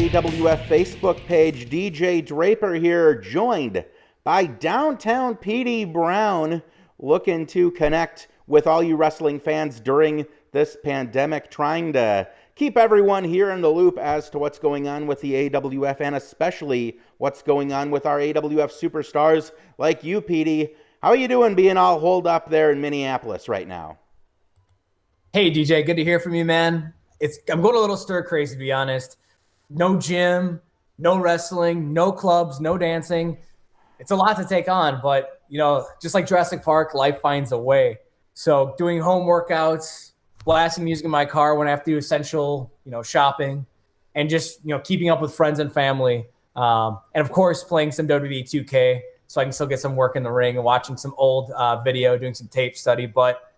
AWF Facebook page. DJ Draper here, joined by Downtown Petey Brown, looking to connect with all you wrestling fans during this pandemic, trying to keep everyone here in the loop as to what's going on with the AWF and especially what's going on with our AWF superstars like you, Petey. How are you doing being all holed up there in Minneapolis right now? Hey, DJ, good to hear from you, man. I'm going a little stir crazy, to be honest. No gym, no wrestling, no clubs, no dancing. It's a lot to take on, but, just like Jurassic Park, life finds a way. So doing home workouts, blasting music in my car when I have to do essential, shopping, and just, keeping up with friends and family. And, of course, playing some WWE 2K so I can still get some work in the ring and watching some old video, doing some tape study. But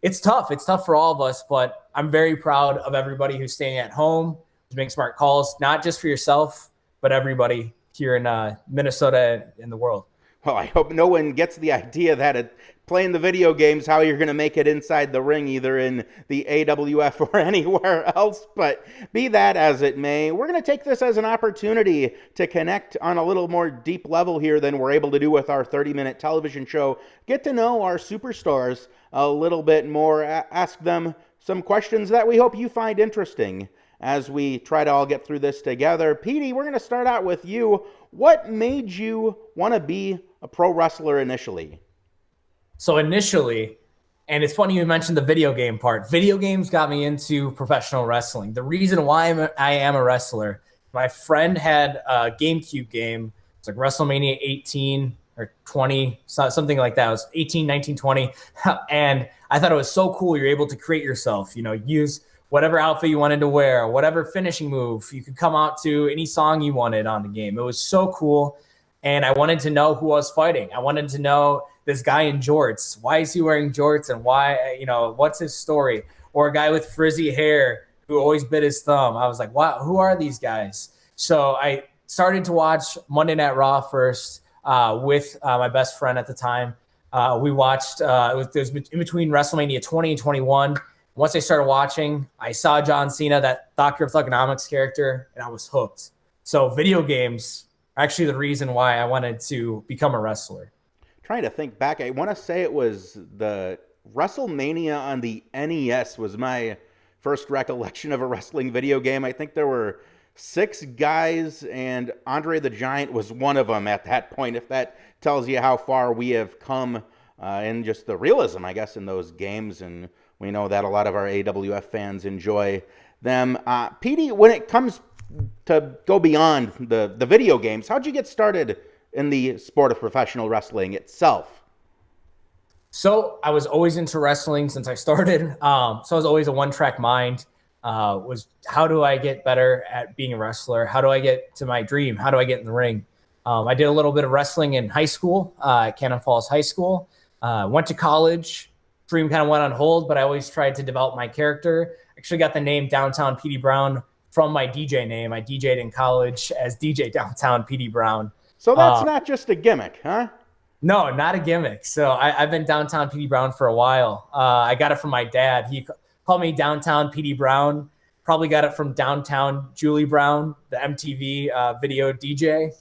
it's tough. It's tough for all of us, but I'm very proud of everybody who's staying at home, who's making smart calls, not just for yourself, but everybody here in Minnesota and the world. Well, I hope no one gets the idea that playing the video games, how you're going to make it inside the ring, either in the AWF or anywhere else. But be that as it may, we're going to take this as an opportunity to connect on a little more deep level here than we're able to do with our 30-minute television show. Get to know our superstars a little bit more, ask them some questions that we hope you find interesting as we try to all get through this together. Petey, we're going to start out with you. What made you want to be a pro wrestler initially? So initially, and it's funny you mentioned the video game part, video games got me into professional wrestling. The reason why I am a wrestler, my friend had a GameCube game. It's like WrestleMania 18 or 20, something like that. It was 18, 19, 20. And I thought it was so cool. You're able to create yourself, use whatever outfit you wanted to wear, whatever finishing move. You could come out to any song you wanted on the game. It was so cool. And I wanted to know who I was fighting. I wanted to know this guy in jorts. Why is he wearing jorts and why, what's his story? Or a guy with frizzy hair who always bit his thumb. I was like, wow, who are these guys? So I started to watch Monday Night Raw first with my best friend at the time. We watched, it was in between WrestleMania 20 and 21. Once I started watching, I saw John Cena, that Dr. Thugonomics character, and I was hooked. So video games are actually the reason why I wanted to become a wrestler. Trying to think back, I want to say it was the WrestleMania on the NES was my first recollection of a wrestling video game. I think there were 6 guys, and Andre the Giant was one of them at that point, if that tells you how far we have come in just the realism, I guess, in those games. And we know that a lot of our AWF fans enjoy them. Petey, when it comes to go beyond the video games, how'd you get started in the sport of professional wrestling itself? So I was always into wrestling since I started. So I was always a one-track mind. Was how do I get better at being a wrestler? How do I get to my dream? How do I get in the ring? I did a little bit of wrestling in high school, at Cannon Falls High School. Went to college. Dream kind of went on hold, but I always tried to develop my character. Actually got the name Downtown Petey Brown from my DJ name. I DJ'd in college as DJ Downtown Petey Brown. So that's not just a gimmick, huh? No, not a gimmick. So I've been Downtown Petey Brown for a while. I got it from my dad. He called me Downtown Petey Brown. Probably got it from Downtown Julie Brown, the MTV video DJ.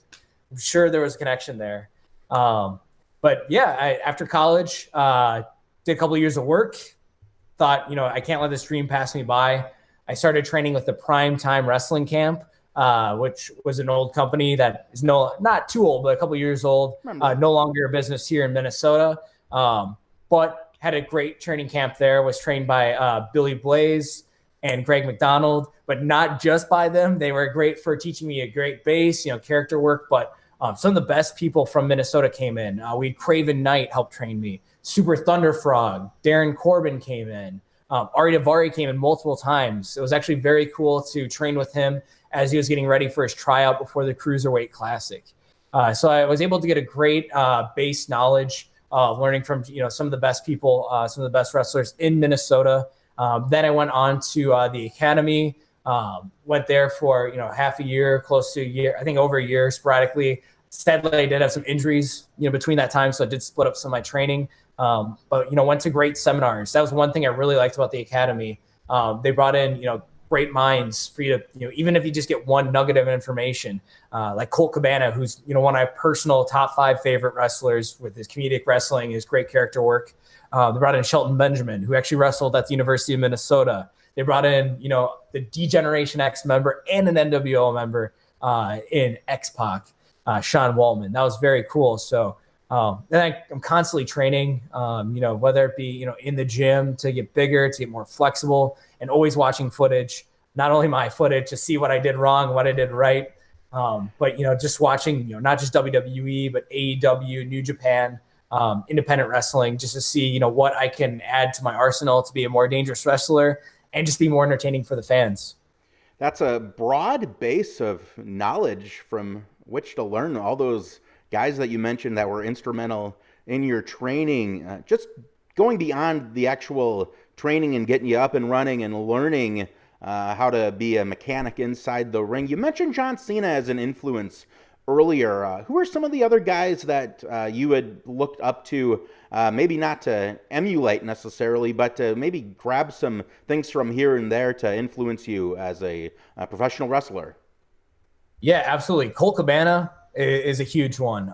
I'm sure there was a connection there. But yeah, after college, did a couple of years of work. Thought, I can't let this dream pass me by. I started training with the Prime Time Wrestling Camp, which was an old company that is not too old, but a couple of years old. No longer a business here in Minnesota, but had a great training camp there. Was trained by Billy Blaze and Greg McDonald, but not just by them. They were great for teaching me a great base, character work. But some of the best people from Minnesota came in. We had Craven Knight help train me. Super Thunder Frog, Darren Corbin came in. Ari Davari came in multiple times. It was actually very cool to train with him as he was getting ready for his tryout before the Cruiserweight Classic. So I was able to get a great base knowledge learning from some of the best people, some of the best wrestlers in Minnesota. Then I went on to the Academy, went there for half a year, close to a year, I think over a year sporadically. Sadly, I did have some injuries between that time, so I did split up some of my training. But went to great seminars. That was one thing I really liked about the Academy. They brought in great minds for you to, even if you just get one nugget of information, like Colt Cabana, who's, one of my personal top 5 favorite wrestlers with his comedic wrestling, his great character work. They brought in Shelton Benjamin, who actually wrestled at the University of Minnesota. They brought in, the D-Generation X member and an NWO member in X-Pac, Sean Waltman. That was very cool. So then I'm constantly training, whether it be, in the gym to get bigger, to get more flexible, and always watching footage, not only my footage to see what I did wrong, what I did right, but, just watching, not just WWE, but AEW, New Japan, independent wrestling, just to see, what I can add to my arsenal to be a more dangerous wrestler and just be more entertaining for the fans. That's a broad base of knowledge from which to learn. All those guys that you mentioned that were instrumental in your training, just going beyond the actual training and getting you up and running and learning how to be a mechanic inside the ring. You mentioned John Cena as an influence earlier. Who are some of the other guys that you had looked up to, maybe not to emulate necessarily, but to maybe grab some things from here and there to influence you as a professional wrestler? Yeah, absolutely. Colt Cabana is a huge one.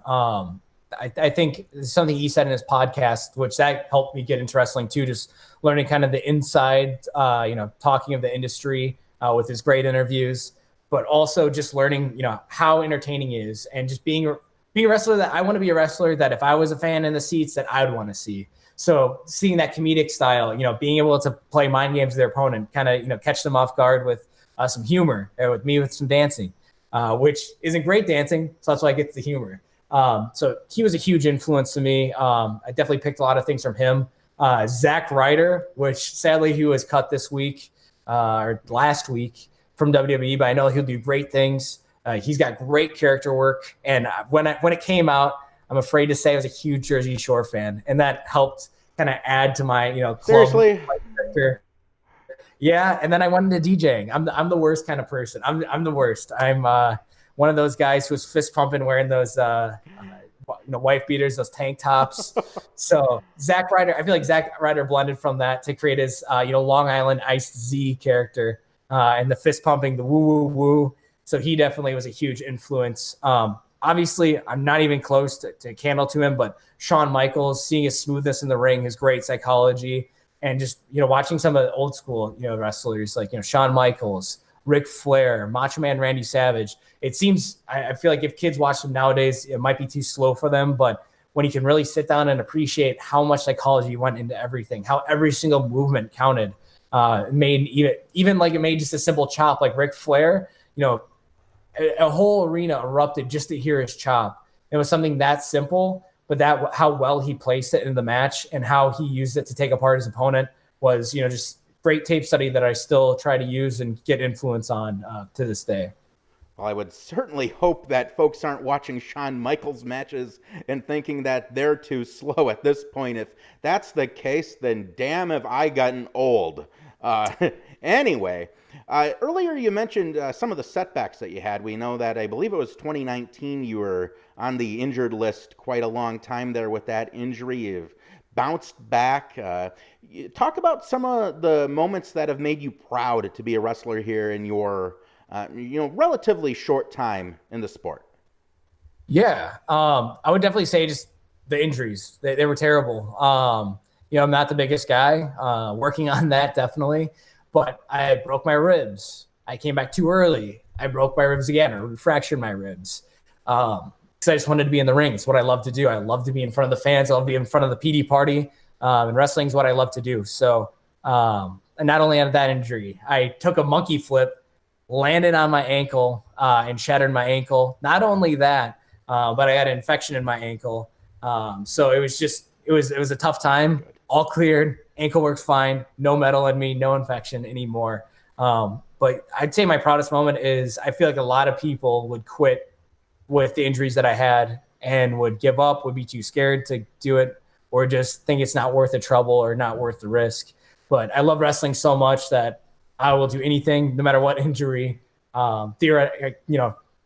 I think something he said in his podcast, which that helped me get into wrestling too, just learning kind of the inside, talking of the industry with his great interviews, but also just learning, how entertaining he is, and just being a wrestler that I want to be a wrestler that if I was a fan in the seats that I'd want to see. So seeing that comedic style, being able to play mind games with their opponent, kind of, catch them off guard with some humor, with me with some dancing, which isn't great dancing. So that's why I get the humor. So he was a huge influence to me. I definitely picked a lot of things from him. Zack Ryder, which sadly he was cut this week or last week from WWE, but I know he'll do great things. He's got great character work. And when it came out, I'm afraid to say I was a huge Jersey Shore fan, and that helped kind of add to my, club Seriously? character. Yeah, and then I went into DJing. I'm the worst kind of person. I'm the worst. I'm one of those guys who was fist pumping wearing those wife beaters, those tank tops. So Zack Ryder, I feel like Zack Ryder blended from that to create his Long Island Iced Z character, and the fist pumping, the woo woo woo. So he definitely was a huge influence. Obviously, I'm not even close to candle to him, but Shawn Michaels, seeing his smoothness in the ring, his great psychology, and just watching some of the old school wrestlers like Shawn Michaels, Ric Flair, Macho Man Randy Savage. It seems, I feel like if kids watch them nowadays, it might be too slow for them, but when you can really sit down and appreciate how much psychology went into everything, how every single movement counted, made even like it made just a simple chop like Ric Flair, a whole arena erupted just to hear his chop. It was something that simple, but that how well he placed it in the match and how he used it to take apart his opponent was, just great tape study that I still try to use and get influence on to this day. Well, I would certainly hope that folks aren't watching Shawn Michaels matches and thinking that they're too slow at this point. If that's the case, then damn have I gotten old. Anyway, earlier you mentioned some of the setbacks that you had. We know that I believe it was 2019 you were on the injured list quite a long time there with that injury. You've bounced back. Talk about some of the moments that have made you proud to be a wrestler here in your relatively short time in the sport. Yeah, I would definitely say just the injuries. They were terrible. I'm not the biggest guy, working on that definitely, but I broke my ribs. I came back too early. I broke my ribs again or fractured my ribs. Because I just wanted to be in the ring. It's what I love to do. I love to be in front of the fans. I love to be in front of the PD party. And wrestling is what I love to do. So, and not only had that injury, I took a monkey flip, landed on my ankle, and shattered my ankle. Not only that, but I had an infection in my ankle. So it was a tough time. All cleared. Ankle works fine. No metal in me. No infection anymore. But I'd say my proudest moment is I feel like a lot of people would quit with the injuries that I had and would give up, would be too scared to do it, or just think it's not worth the trouble or not worth the risk. But I love wrestling so much that I will do anything, no matter what injury. Theoretically,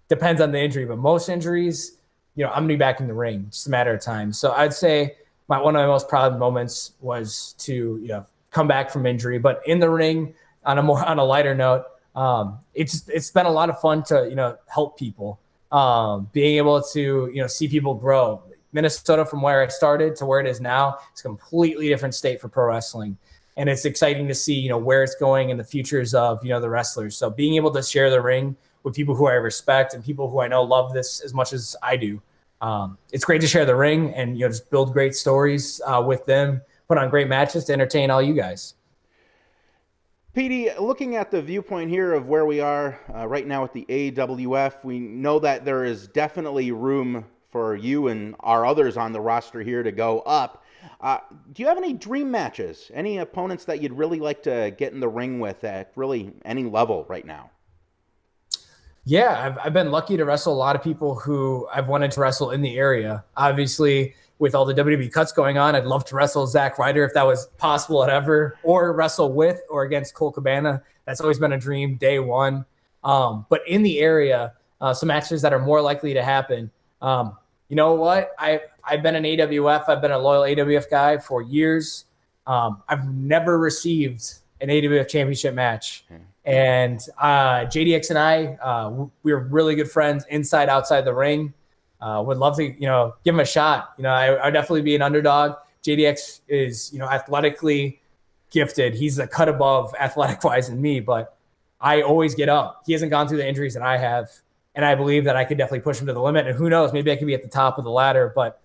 depends on the injury, but most injuries, I'm gonna be back in the ring. It's just a matter of time. So I'd say one of my most proud moments was to, come back from injury, but in the ring, on a lighter note, it's been a lot of fun to help people, being able to see people grow. Minnesota, from where I started to where it is now, it's a completely different state for pro wrestling. And it's exciting to see, where it's going and the futures of, the wrestlers. So being able to share the ring with people who I respect and people who I know love this as much as I do. It's great to share the ring and, just build great stories with them, put on great matches to entertain all you guys. Petey, looking at the viewpoint here of where we are right now at the AWF, we know that there is definitely room for you and our others on the roster here to go up. Do you have any dream matches? Any opponents that you'd really like to get in the ring with at really any level right now? Yeah, I've been lucky to wrestle a lot of people who I've wanted to wrestle in the area. Obviously, with all the WWE cuts going on, I'd love to wrestle Zack Ryder if that was possible at ever, or wrestle with or against Cole Cabana. That's always been a dream, day one. But in the area, some matches that are more likely to happen. You know what? I've been an AWF. I've been a loyal AWF guy for years. I've never received an AWF championship match. And JDX and I, we're really good friends inside, outside the ring. Would love to, give him a shot. I'd definitely be an underdog. JDX is, athletically gifted. He's a cut above athletic-wise than me, but I always get up. He hasn't gone through the injuries that I have, and I believe that I could definitely push him to the limit. And who knows, maybe I could be at the top of the ladder, but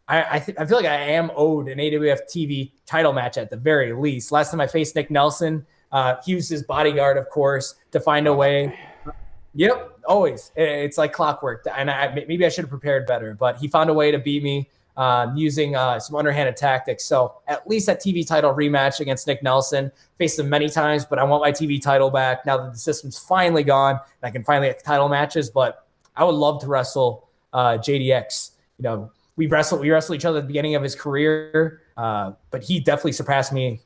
I feel like I am owed an AWF TV title match at the very least. Last time I faced Nick Nelson, he was his bodyguard, of course, to find a way. Yep, always. It's like clockwork. And maybe I should have prepared better, but he found a way to beat me using some underhanded tactics. So at least that TV title rematch against Nick Nelson. Faced him many times, but I want my TV title back now that the system's finally gone and I can finally get title matches. But I would love to wrestle JDX. We wrestled each other at the beginning of his career, but he definitely surpassed me.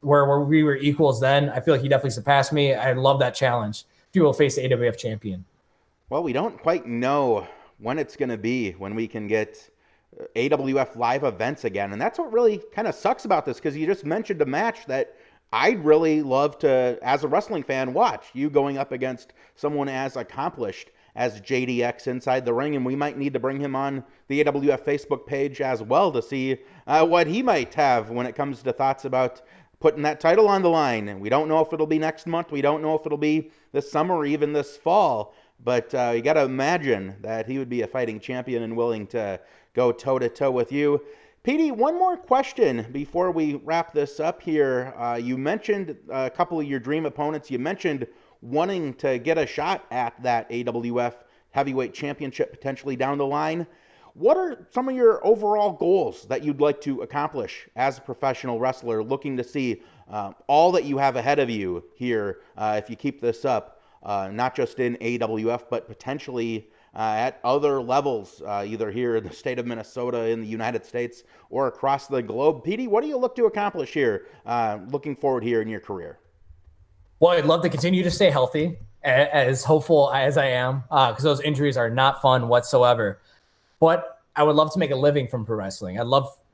Where we were equals then, I feel like he definitely surpassed me. I love that challenge. He will face the AWF champion. Well, we don't quite know when it's going to be, when we can get AWF live events again. And that's what really kind of sucks about this, because you just mentioned a match that I'd really love to, as a wrestling fan, watch. You going up against someone as accomplished as JDX inside the ring, and we might need to bring him on the AWF Facebook page as well to see what he might have when it comes to thoughts about putting that title on the line. And we don't know if it'll be next month. We don't know if it'll be this summer or even this fall. But you got to imagine that he would be a fighting champion and willing to go toe-to-toe with you. Petey, one more question before we wrap this up here. You mentioned a couple of your dream opponents. You mentioned wanting to get a shot at that AWF heavyweight championship potentially down the line. What are some of your overall goals that you'd like to accomplish as a professional wrestler, looking to see all that you have ahead of you here if you keep this up, not just in AWF, but potentially at other levels, either here in the state of Minnesota, in the United States, or across the globe? Petey, what do you look to accomplish here, looking forward here in your career? Well, I'd love to continue to stay healthy, as hopeful as I am, because those injuries are not fun whatsoever. But I would love to make a living from pro wrestling.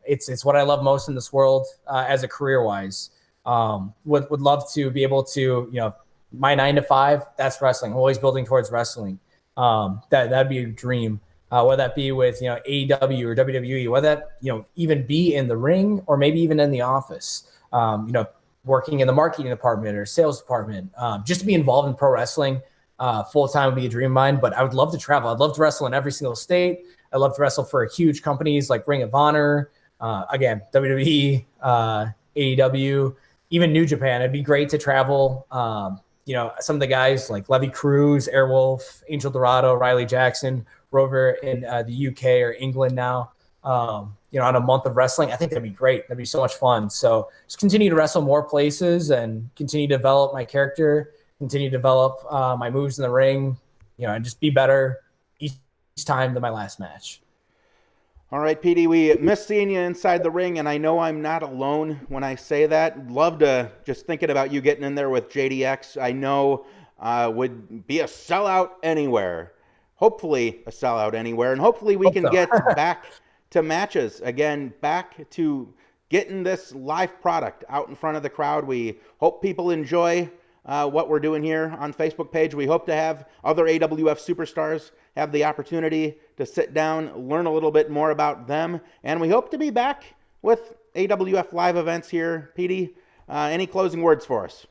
It's what I love most in this world as a career-wise. Would love to be able to, my 9 to 5, that's wrestling. I'm always building towards wrestling. That'd be a dream. Whether that be with AEW or WWE, whether that even be in the ring or maybe even in the office. Working in the marketing department or sales department, just to be involved in pro wrestling full time would be a dream of mine. But I would love to travel. I'd love to wrestle in every single state. I'd love to wrestle for huge companies like Ring of Honor, again, WWE, AEW, even New Japan. It'd be great to travel. Some of the guys like Levy Cruz, Airwolf, Angel Dorado, Riley Jackson, Rover in the UK or England now. On a month of wrestling, I think that'd be great. That'd be so much fun. So just continue to wrestle more places and continue to develop my character, continue to develop my moves in the ring, and just be better each time than my last match. All right, Petey, we miss seeing you inside the ring, and I know I'm not alone when I say that. Love to just thinking about you getting in there with JDX. I know would be a sellout anywhere. Hopefully a sellout anywhere, and hopefully we can get back to matches again, back to getting this live product out in front of the crowd. We hope people enjoy what we're doing here on Facebook page. We hope to have other AWF superstars have the opportunity to sit down, learn a little bit more about them, and we hope to be back with AWF live events here. Petey, any closing words for us?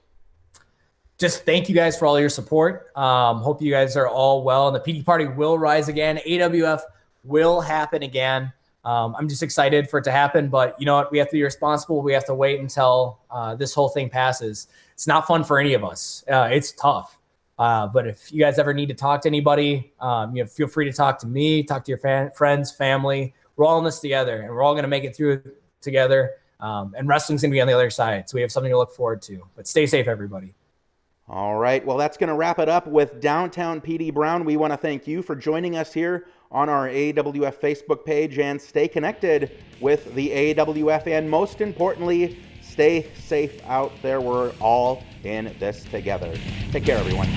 Just thank you guys for all your support. Hope you guys are all well, and the PD party will rise again. AWF will happen again. I'm just excited for it to happen, but you know what? We have to be responsible. We have to wait until this whole thing passes. It's not fun for any of us. It's tough. But if you guys ever need to talk to anybody, feel free to talk to me, talk to your friends, family. We're all in this together, and we're all going to make it through together. And wrestling's going to be on the other side, so we have something to look forward to. But stay safe, everybody. All right, well, that's going to wrap it up with Downtown Petey Brown. We want to thank you for joining us here on our AWF Facebook page, and stay connected with the AWF, and most importantly, stay safe out there. We're all in this together. Take care, everyone.